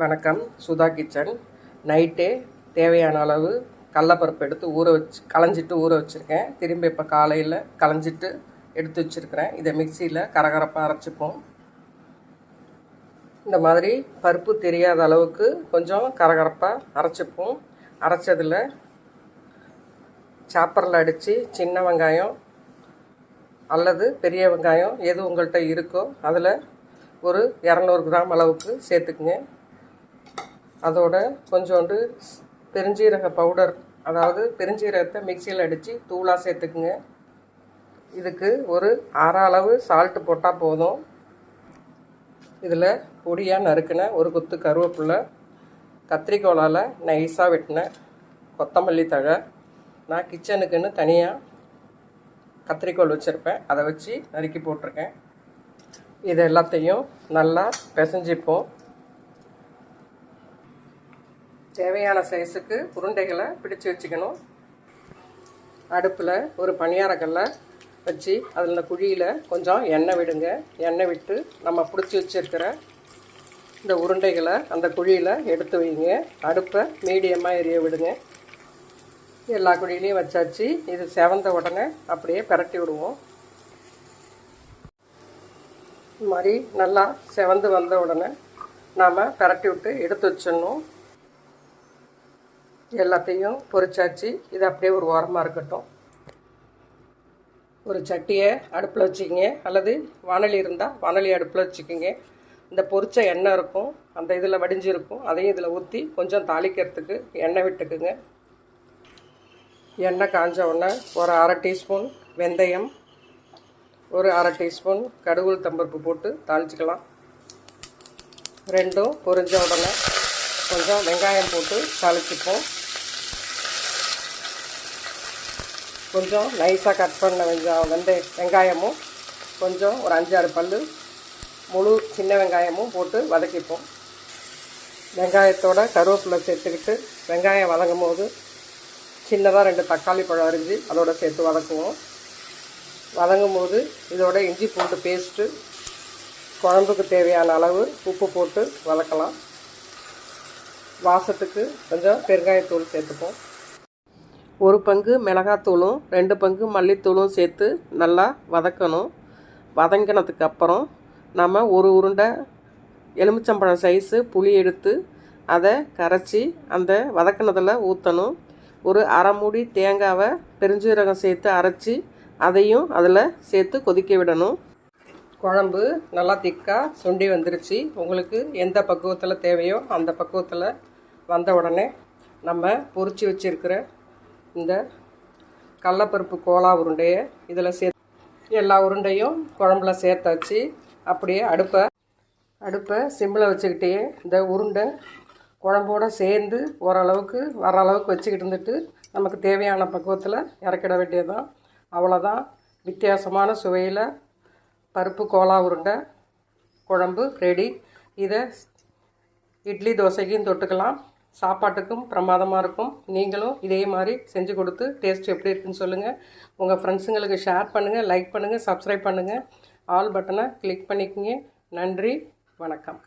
வணக்கம். சுதா கிச்சன். நைட்டே தேவையான அளவு கடலப்பருப்பு எடுத்து களைஞ்சிட்டு ஊற வச்சுருக்கேன். திரும்பி இப்போ காலையில் களைஞ்சிட்டு எடுத்து வச்சுருக்கிறேன். இதை மிக்சியில் கரகரப்பாக அரைச்சிப்போம். இந்த மாதிரி பருப்பு தெரியாத அளவுக்கு கொஞ்சம் கரகரப்பாக அரைச்சிப்போம். அரைச்சதில் சாப்பரில் அடித்து சின்ன வெங்காயம் அல்லது பெரிய வெங்காயம் எது உங்கள்கிட்ட இருக்கோ அதில் ஒரு 200 கிராம் அளவுக்கு சேர்த்துக்குங்க. அதோட கொஞ்சோண்டு பெருஞ்சீரக பவுடர், அதாவது பெருஞ்சீரகத்தை மிக்சியில் அடித்து தூளாக சேர்த்துக்குங்க. இதுக்கு ஒரு அரை அளவு சால்ட்டு போட்டால் போதும். இதில் பொடியாக நறுக்கின ஒரு கொத்து கருவேப்பிலை, கத்திரிக்கோலால் நைஸாக வெட்டின கொத்தமல்லி தழை, நான் கிச்சனுக்குன்னு தனியாக கத்திரிக்கோல் வச்சுருப்பேன், அதை வச்சு நறுக்கி போட்டிருக்கேன். இது எல்லாத்தையும் நல்லா பிசைஞ்சிப்போம். தேவையான சைஸுக்கு உருண்டைகளை பிடிச்சி வச்சுக்கணும். அடுப்பில் ஒரு பணியாரக்கல்லை வச்சு அதில் குழியில் கொஞ்சம் எண்ணெய் விடுங்க. எண்ணெய் விட்டு நம்ம பிடிச்சி வச்சுருக்கிற இந்த உருண்டைகளை அந்த குழியில் எடுத்து வைங்க. அடுப்பை மீடியமாக எரிய விடுங்க. எல்லா குழியிலையும் வச்சாச்சு. இது செவந்த உடனே அப்படியே பிரட்டி விடுவோம். இது மாதிரி நல்லா செவந்து வந்த உடனே நாம் பிரட்டி விட்டு எடுத்து வச்சிடணும். எல்லாத்தையும் பொரிச்சாச்சு. இது அப்படியே ஒரு ஓரமாக இருக்கட்டும். ஒரு சட்டியை அடுப்பில் வச்சுக்கிங்க, அல்லது வானொலி இருந்தால் வானொலி அடுப்பில் வச்சுக்கிங்க. இந்த பொரிச்ச எண்ணெய் இருக்கும், அந்த இதில் வடிஞ்சிருக்கும், அதையும் இதில் ஊற்றி கொஞ்சம் தாளிக்கிறதுக்கு எண்ணெய் விட்டுக்குங்க. எண்ணெய் காஞ்ச உடனே ஒரு அரை டீஸ்பூன் வெந்தயம், ஒரு அரை டீஸ்பூன் கடுகு தம்பருப்பு போட்டு தாளிச்சிக்கலாம். ரெண்டும் பொரிஞ்ச உடனே கொஞ்சம் வெங்காயம் போட்டு தாளிச்சிப்போம். கொஞ்சம் நைஸாக கட் பண்ண வெங்காயமும் கொஞ்சம் ஒரு 5-6 பல் முழு சின்ன வெங்காயமும் போட்டு வதக்கிப்போம். வெங்காயத்தோட கருவேப்பிலை சேர்த்துக்கிட்டு வெங்காயம் வதங்கும் போது சின்னதாக 2 தக்காளி பழம் அரிஞ்சு அதோடு சேர்த்து வதக்குவோம். வதங்கும் போது இதோட இஞ்சி பூண்டு பேஸ்ட்டு, குழம்புக்கு தேவையான அளவு உப்பு போட்டு வதக்கலாம். வாசத்துக்கு கொஞ்சம் பெருங்காயத்தூள் சேர்த்துப்போம். 1 பங்கு மிளகாத்தூளும் 2 பங்கு மல்லித்தூளும் சேர்த்து நல்லா வதக்கணும். வதங்கினதுக்கு அப்புறம் நம்ம ஒரு உருண்டை எலுமிச்சம்பழம் சைஸு புளி எடுத்து அதை கரைச்சி அந்த வதக்கினதில் ஊற்றணும். ஒரு அரை மூடி தேங்காவை பெருஞ்சீரகம் சேர்த்து அரைச்சி அதையும் அதில் சேர்த்து கொதிக்க விடணும். குழம்பு நல்லா திக்காக சுண்டி வந்துருச்சு. உங்களுக்கு எந்த பக்குவத்தில் தேவையோ அந்த பக்குவத்தில் வந்த உடனே நம்ம பொரிச்சு வச்சுருக்கிற இந்த கடலப்பருப்பு கோலா உருண்டையை இதில் எல்லா உருண்டையும் குழம்புல சேர்த்தாச்சு. அப்படியே அடுப்பை சிம்மில் வச்சுக்கிட்டே இந்த உருண்டை குழம்போடு சேர்ந்து ஓரளவுக்கு வர அளவுக்கு வச்சுக்கிட்டு இருந்துட்டு நமக்கு தேவையான பக்குவத்தில் இறக்கிட வேண்டியதுதான். அவ்வளோதான். வித்தியாசமான சுவையில் பருப்பு கோலா உருண்டை குழம்பு ரெடி. இதை இட்லி தோசைக்கும் தொட்டுக்கலாம். சாப்பாட்டுக்கும் பிரமாதமாக இருக்கும். நீங்களும் இதே மாதிரி செஞ்சு கொடுத்து டேஸ்ட் எப்படி இருக்குன்னு சொல்லுங்கள். உங்கள் ஃப்ரெண்ட்ஸுங்களுக்கு ஷேர் பண்ணுங்கள், லைக் பண்ணுங்கள், சப்ஸ்கிரைப் பண்ணுங்கள். ஆல் பட்டனை கிளிக் பண்ணிக்கோங்க. நன்றி, வணக்கம்.